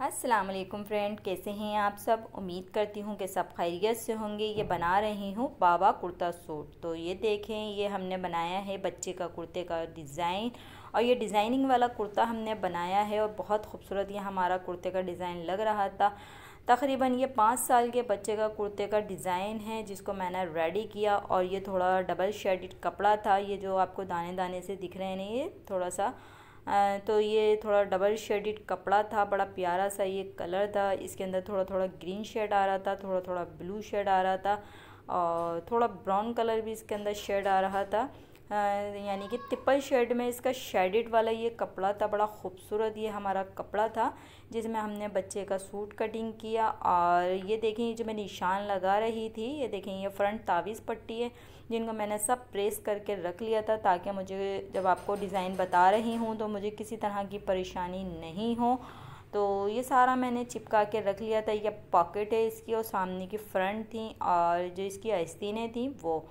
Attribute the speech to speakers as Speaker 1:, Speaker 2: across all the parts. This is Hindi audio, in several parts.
Speaker 1: अस्सलाम वालेकुम फ्रेंड, कैसे हैं आप सब। उम्मीद करती हूँ कि सब खैरियत से होंगे। ये बना रही हूँ बाबा कुर्ता सूट। तो ये देखें, ये हमने बनाया है बच्चे का कुर्ते का डिज़ाइन। और ये डिज़ाइनिंग वाला कुर्ता हमने बनाया है और बहुत खूबसूरत ये हमारा कुर्ते का डिज़ाइन लग रहा था। तकरीबन ये 5 साल के बच्चे का कुर्ते का डिज़ाइन है जिसको मैंने रेडी किया। और ये थोड़ा डबल शेडेड कपड़ा था। ये जो आपको दाने दाने से दिख रहे हैं, ये थोड़ा सा तो ये थोड़ा डबल शेडेड कपड़ा था। बड़ा प्यारा सा ये कलर था। इसके अंदर थोड़ा थोड़ा ग्रीन शेड आ रहा था, थोड़ा थोड़ा ब्लू शेड आ रहा था और थोड़ा ब्राउन कलर भी इसके अंदर शेड आ रहा था। यानी कि ट्रिपल शेड में इसका शेडेड वाला ये कपड़ा था। बड़ा खूबसूरत ये हमारा कपड़ा था जिसमें हमने बच्चे का सूट कटिंग किया। और ये देखें, जो मैं निशान लगा रही थी, ये देखें, ये फ्रंट तावीज़ पट्टी है जिनको मैंने सब प्रेस करके रख लिया था ताकि मुझे जब आपको डिज़ाइन बता रही हूँ तो मुझे किसी तरह की परेशानी नहीं हो। तो ये सारा मैंने चिपका के रख लिया था। ये पॉकेट है इसकी और सामने की फ्रंट थी और जो इसकी आस्तीनें थी वो,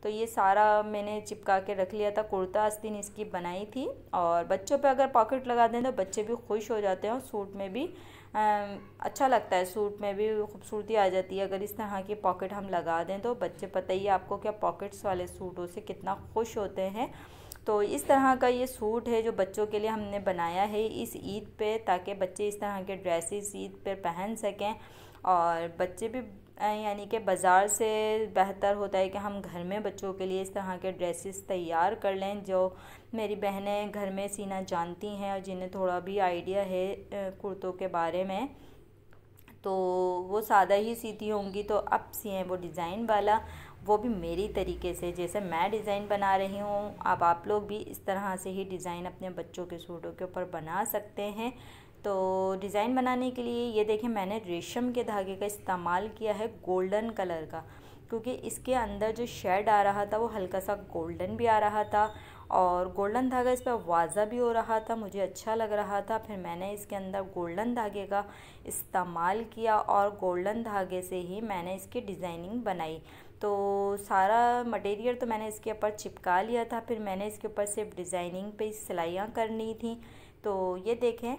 Speaker 1: तो ये सारा मैंने चिपका के रख लिया था। कुर्ता आस्तीन इसकी बनाई थी। और बच्चों पे अगर पॉकेट लगा दें तो बच्चे भी खुश हो जाते हैं और सूट में भी अच्छा लगता है, सूट में भी खूबसूरती आ जाती है। अगर इस तरह की पॉकेट हम लगा दें तो बच्चे, पता ही है आपको, क्या पॉकेट्स वाले सूटों से कितना खुश होते हैं। तो इस तरह का ये सूट है जो बच्चों के लिए हमने बनाया है इस ईद पे, ताकि बच्चे इस तरह के ड्रेसेस ईद पे पहन सकें। और बच्चे भी यानी कि बाज़ार से बेहतर होता है कि हम घर में बच्चों के लिए इस तरह के ड्रेसेस तैयार कर लें। जो मेरी बहनें घर में सीना जानती हैं और जिन्हें थोड़ा भी आइडिया है कुर्तों के बारे में, तो वो सादा ही सीती होंगी। तो अब सिएं वो डिज़ाइन वाला, वो भी मेरी तरीके से, जैसे मैं डिज़ाइन बना रही हूँ। अब आप लोग भी इस तरह से ही डिज़ाइन अपने बच्चों के सूटों के ऊपर बना सकते हैं। तो डिज़ाइन बनाने के लिए ये देखें, मैंने रेशम के धागे का इस्तेमाल किया है, गोल्डन कलर का, क्योंकि इसके अंदर जो शेड आ रहा था वो हल्का सा गोल्डन भी आ रहा था और गोल्डन धागा इस पर वाज़ा भी हो रहा था, मुझे अच्छा लग रहा था। फिर मैंने इसके अंदर गोल्डन धागे का इस्तेमाल किया और गोल्डन धागे से ही मैंने इसकी डिज़ाइनिंग बनाई। तो सारा मटेरियल तो मैंने इसके ऊपर चिपका लिया था। फिर मैंने इसके ऊपर सिर्फ डिज़ाइनिंग पे सिलाइयाँ करनी थी। तो ये देखें,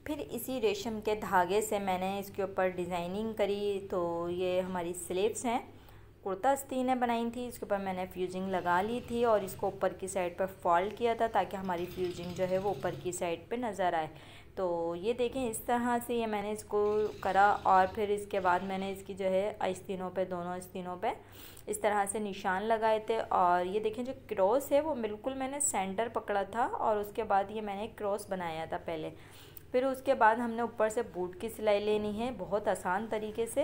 Speaker 1: फिर इसी रेशम के धागे से मैंने इसके ऊपर डिज़ाइनिंग करी। तो ये हमारी स्लीव्स हैं, कुर्ता आस्तीन ने बनाई थी, इसके ऊपर मैंने फ्यूजिंग लगा ली थी और इसको ऊपर की साइड पर फोल्ड किया था ताकि हमारी फ्यूजिंग जो है वो ऊपर की साइड पे नज़र आए। तो ये देखें, इस तरह से ये मैंने इसको करा। और फिर इसके बाद मैंने इसकी जो है आस्तीनों पे, दोनों आस्तीनों पे इस तरह से निशान लगाए थे। और ये देखें, जो क्रॉस है वो बिल्कुल मैंने सेंटर पकड़ा था और उसके बाद ये मैंने क्रॉस बनाया था पहले। फिर उसके बाद हमने ऊपर से बूट की सिलाई लेनी है, बहुत आसान तरीके से।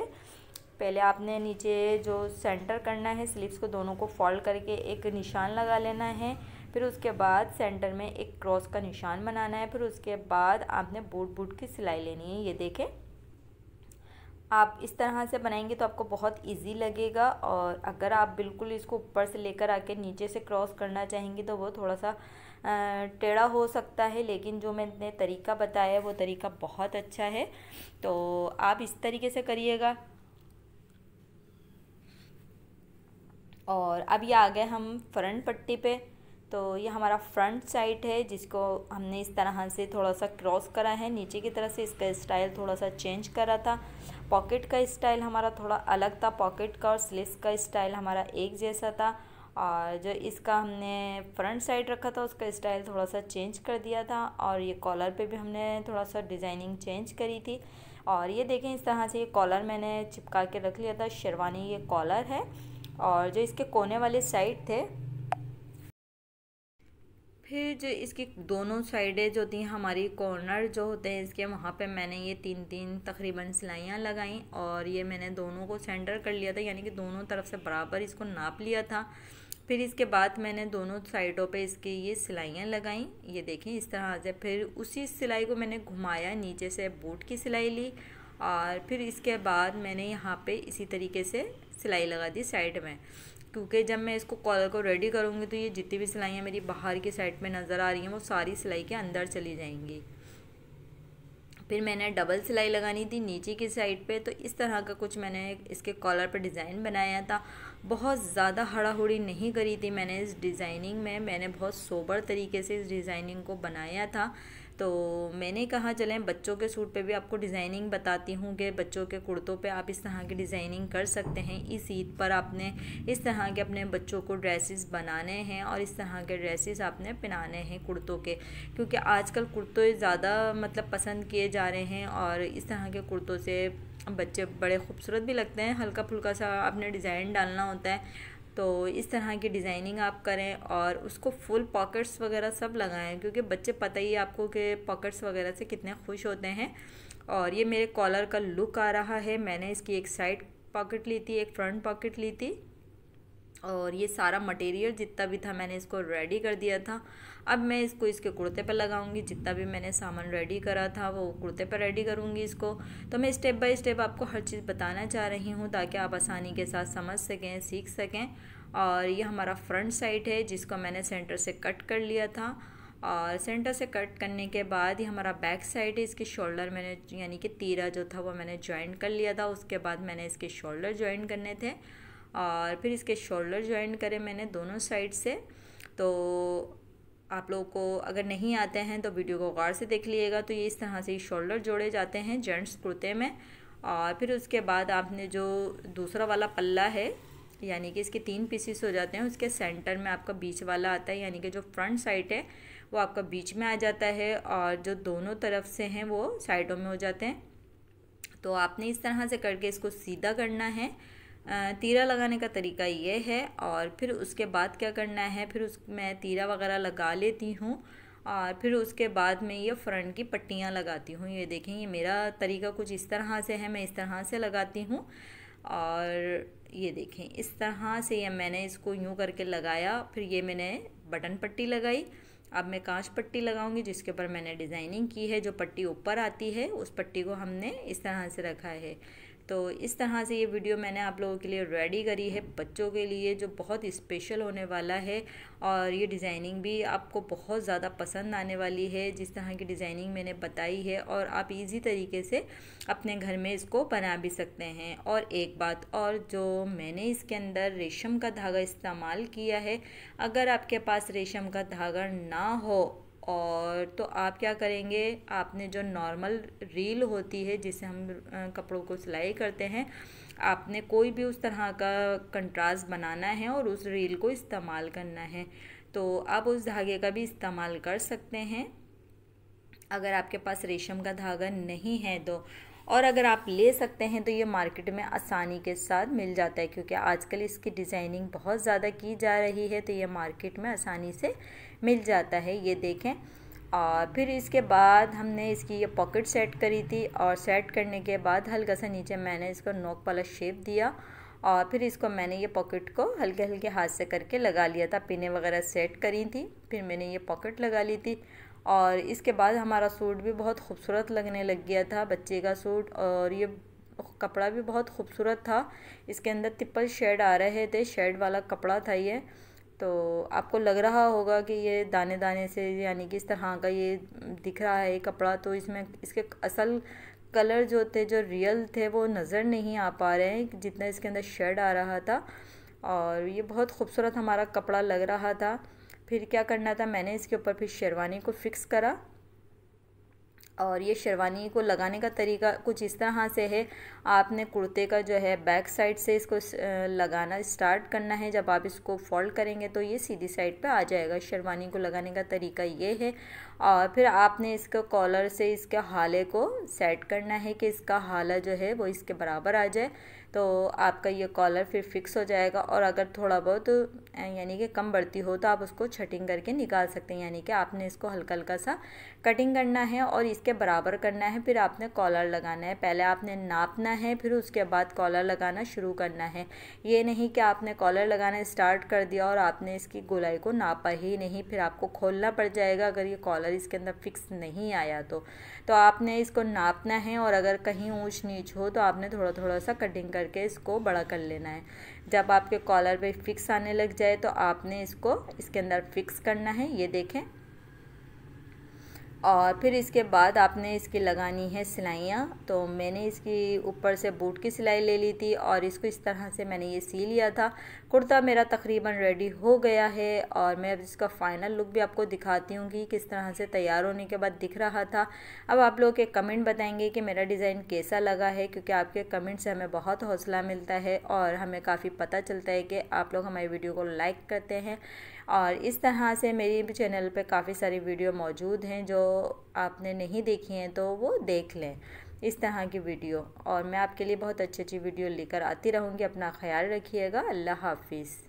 Speaker 1: पहले आपने नीचे जो सेंटर करना है, स्लीव्स को दोनों को फोल्ड करके एक निशान लगा लेना है। फिर उसके बाद सेंटर में एक क्रॉस का निशान बनाना है। फिर उसके बाद आपने बूट की सिलाई लेनी है। ये देखें, आप इस तरह से बनाएंगे तो आपको बहुत इजी लगेगा। और अगर आप बिल्कुल इसको ऊपर से लेकर आके नीचे से क्रॉस करना चाहेंगी तो वो थोड़ा सा टेढ़ा हो सकता है, लेकिन जो मैंने तरीका बताया है वो तरीका बहुत अच्छा है। तो आप इस तरीके से करिएगा। और अब ये आ गए हम फ्रंट पट्टी पे। तो ये हमारा फ्रंट साइड है जिसको हमने इस तरह से थोड़ा सा क्रॉस करा है नीचे की तरफ से। इसका स्टाइल थोड़ा सा चेंज करा था। पॉकेट का स्टाइल हमारा थोड़ा अलग था, पॉकेट का और स्लीव्स का स्टाइल हमारा एक जैसा था। और जो इसका हमने फ्रंट साइड रखा था उसका स्टाइल थोड़ा सा चेंज कर दिया था। और ये कॉलर पे भी हमने थोड़ा सा डिज़ाइनिंग चेंज करी थी। और ये देखें, इस तरह से ये कॉलर मैंने चिपका के रख लिया था। शेरवानी ये कॉलर है। और जो इसके कोने वाले साइड थे, फिर जो इसकी दोनों साइडें जो थी हमारी, कॉर्नर जो होते हैं इसके, वहाँ पे मैंने ये तीन तीन तकरीबन सिलाइयाँ लगाई। और ये मैंने दोनों को सेंटर कर लिया था, यानी कि दोनों तरफ से बराबर इसको नाप लिया था। फिर इसके बाद मैंने दोनों साइडों पे इसकी ये सिलाइयाँ लगाई, ये देखें इस तरह से। फिर उसी सिलाई को मैंने घुमाया, नीचे से बूट की सिलाई ली और फिर इसके बाद मैंने यहाँ पे इसी तरीके से सिलाई लगा दी साइड में, क्योंकि जब मैं इसको कॉलर को रेडी करूँगी तो ये जितनी भी सिलाइयाँ मेरी बाहर की साइड में नज़र आ रही हैं वो सारी सिलाई के अंदर चली जाएंगी। फिर मैंने डबल सिलाई लगानी थी नीचे की साइड पे। तो इस तरह का कुछ मैंने इसके कॉलर पे डिज़ाइन बनाया था। बहुत ज़्यादा हड़ाहुड़ी नहीं करी थी मैंने इस डिज़ाइनिंग में, मैंने बहुत सोबर तरीके से इस डिज़ाइनिंग को बनाया था तो मैंने कहा चलें बच्चों के सूट पे भी आपको डिज़ाइनिंग बताती हूँ कि बच्चों के कुर्तों पे आप इस तरह की डिज़ाइनिंग कर सकते हैं। इस ईद पर आपने इस तरह के अपने बच्चों को ड्रेसेस बनाने हैं और इस तरह के ड्रेसेस आपने पहनाने हैं कुर्तों के, क्योंकि आजकल कुर्ते ज़्यादा मतलब पसंद किए जा रहे हैं और इस तरह के कुर्तों से बच्चे बड़े खूबसूरत भी लगते हैं। हल्का फुल्का सा आपने डिज़ाइन डालना होता है, तो इस तरह की डिज़ाइनिंग आप करें और उसको फुल पॉकेट्स वगैरह सब लगाएं, क्योंकि बच्चे पता ही है आपको कि पॉकेट्स वगैरह से कितने खुश होते हैं। और ये मेरे कॉलर का लुक आ रहा है। मैंने इसकी एक साइड पॉकेट ली थी, एक फ्रंट पॉकेट ली थी और ये सारा मटेरियल जितना भी था मैंने इसको रेडी कर दिया था। अब मैं इसको इसके कुर्ते पर लगाऊंगी। जितना भी मैंने सामान रेडी करा था वो कुर्ते पर रेडी करूंगी इसको। तो मैं स्टेप बाय स्टेप आपको हर चीज़ बताना चाह रही हूँ ताकि आप आसानी के साथ समझ सकें, सीख सकें। और ये हमारा फ्रंट साइड है जिसको मैंने सेंटर से कट कर लिया था और सेंटर से कट करने के बाद ये हमारा बैक साइड है। इसके शोल्डर मैंने यानी कि तीरा जो था वो मैंने ज्वाइन कर लिया था। उसके बाद मैंने इसके शोल्डर ज्वाइन करने थे और फिर इसके शोल्डर ज्वाइन करे मैंने दोनों साइड से। तो आप लोगों को अगर नहीं आते हैं तो वीडियो को गौर से देख लीजिएगा। तो ये इस तरह से शोल्डर जोड़े जाते हैं जेंट्स कुर्ते में। और फिर उसके बाद आपने जो दूसरा वाला पल्ला है यानी कि इसके 3 पीसेस हो जाते हैं, उसके सेंटर में आपका बीच वाला आता है, यानी कि जो फ्रंट साइड है वो आपका बीच में आ जाता है और जो दोनों तरफ से हैं वो साइडों में हो जाते हैं। तो आपने इस तरह से करके इसको सीधा करना है। तीरा लगाने का तरीका ये है। और फिर उसके बाद क्या करना है, फिर मैं तीरा वगैरह लगा लेती हूँ और फिर उसके बाद मैं ये फ्रंट की पट्टियाँ लगाती हूँ। ये देखें, ये मेरा तरीका कुछ इस तरह से है, मैं इस तरह से लगाती हूँ। और ये देखें इस तरह से ये मैंने इसको यूँ करके लगाया। फिर ये मैंने बटन पट्टी लगाई। अब मैं कांच पट्टी लगाऊंगी जिसके ऊपर मैंने डिज़ाइनिंग की है। जो पट्टी ऊपर आती है उस पट्टी को हमने इस तरह से रखा है। तो इस तरह से ये वीडियो मैंने आप लोगों के लिए रेडी करी है बच्चों के लिए, जो बहुत स्पेशल होने वाला है। और ये डिज़ाइनिंग भी आपको बहुत ज़्यादा पसंद आने वाली है जिस तरह की डिज़ाइनिंग मैंने बताई है। और आप इजी तरीके से अपने घर में इसको बना भी सकते हैं। और एक बात और, जो मैंने इसके अंदर रेशम का धागा इस्तेमाल किया है। अगर आपके पास रेशम का धागा ना हो और तो आप क्या करेंगे, आपने जो नॉर्मल रील होती है जिसे हम कपड़ों को सिलाई करते हैं, आपने कोई भी उस तरह का कंट्रास्ट बनाना है और उस रील को इस्तेमाल करना है। तो आप उस धागे का भी इस्तेमाल कर सकते हैं अगर आपके पास रेशम का धागा नहीं है तो। और अगर आप ले सकते हैं तो ये मार्केट में आसानी के साथ मिल जाता है, क्योंकि आजकल इसकी डिज़ाइनिंग बहुत ज़्यादा की जा रही है, तो ये मार्केट में आसानी से मिल जाता है। ये देखें। और फिर इसके बाद हमने इसकी ये पॉकेट सेट करी थी और सेट करने के बाद हल्का सा नीचे मैंने इसको नोक वाला शेप दिया और फिर इसको मैंने ये पॉकेट को हल्के हल्के हाथ से करके लगा लिया था। पिनें वगैरह सेट करी थी, फिर मैंने ये पॉकेट लगा ली थी। और इसके बाद हमारा सूट भी बहुत खूबसूरत लगने लग गया था, बच्चे का सूट। और ये कपड़ा भी बहुत खूबसूरत था। इसके अंदर ट्रिपल शेड आ रहे थे, शेड वाला कपड़ा था ये। तो आपको लग रहा होगा कि ये दाने दाने से यानी कि इस तरह का ये दिख रहा है कपड़ा, तो इसमें इसके असल कलर जो थे, जो रियल थे, वो नज़र नहीं आ पा रहे हैं जितना इसके अंदर शेड आ रहा था। और ये बहुत खूबसूरत हमारा कपड़ा लग रहा था। फिर क्या करना था, मैंने इसके ऊपर फिर शेरवानी को फिक्स करा। और ये शेरवानी को लगाने का तरीका कुछ इस तरह से है। आपने कुर्ते का जो है बैक साइड से इसको लगाना स्टार्ट करना है। जब आप इसको फोल्ड करेंगे तो ये सीधी साइड पे आ जाएगा। शेरवानी को लगाने का तरीका ये है। और फिर आपने इसको कॉलर से इसके हाले को सेट करना है कि इसका हाला जो है वो इसके बराबर आ जाए, तो आपका ये कॉलर फिर फिक्स हो जाएगा। और अगर थोड़ा बहुत यानी कि कम बढ़ती हो तो आप उसको छटिंग करके निकाल सकते हैं। यानी कि आपने इसको हल्का हल्का सा कटिंग करना है और इसके बराबर करना है। फिर आपने कॉलर लगाना है, पहले आपने नापना है, फिर उसके बाद कॉलर लगाना शुरू करना है। ये नहीं कि आपने कॉलर लगाना स्टार्ट कर दिया और आपने इसकी गोलाई को नापा ही नहीं, फिर आपको खोलना पड़ जाएगा अगर ये कॉलर इसके अंदर फिक्स नहीं आया तो आपने इसको नापना है। और अगर कहीं ऊंच नीच हो तो आपने थोड़ा थोड़ा सा कटिंग करके इसको बड़ा कर लेना है। जब आपके कॉलर पे फिक्स आने लग जाए तो आपने इसको इसके अंदर फिक्स करना है। ये देखें। और फिर इसके बाद आपने इसकी लगानी है सिलाइयाँ। तो मैंने इसकी ऊपर से बूट की सिलाई ले ली थी और इसको इस तरह से मैंने ये सी लिया था। कुर्ता मेरा तकरीबन रेडी हो गया है और मैं अब इसका फ़ाइनल लुक भी आपको दिखाती हूँ कि किस तरह से तैयार होने के बाद दिख रहा था। अब आप लोग एक कमेंट बताएंगे कि मेरा डिज़ाइन कैसा लगा है, क्योंकि आपके कमेंट से हमें बहुत हौसला मिलता है और हमें काफ़ी पता चलता है कि आप लोग हमारी वीडियो को लाइक करते हैं। और इस तरह से मेरी चैनल पे काफ़ी सारी वीडियो मौजूद हैं, जो आपने नहीं देखी हैं तो वो देख लें इस तरह की वीडियो। और मैं आपके लिए बहुत अच्छी अच्छी वीडियो लेकर आती रहूँगी। अपना ख्याल रखिएगा। अल्लाह हाफिज़।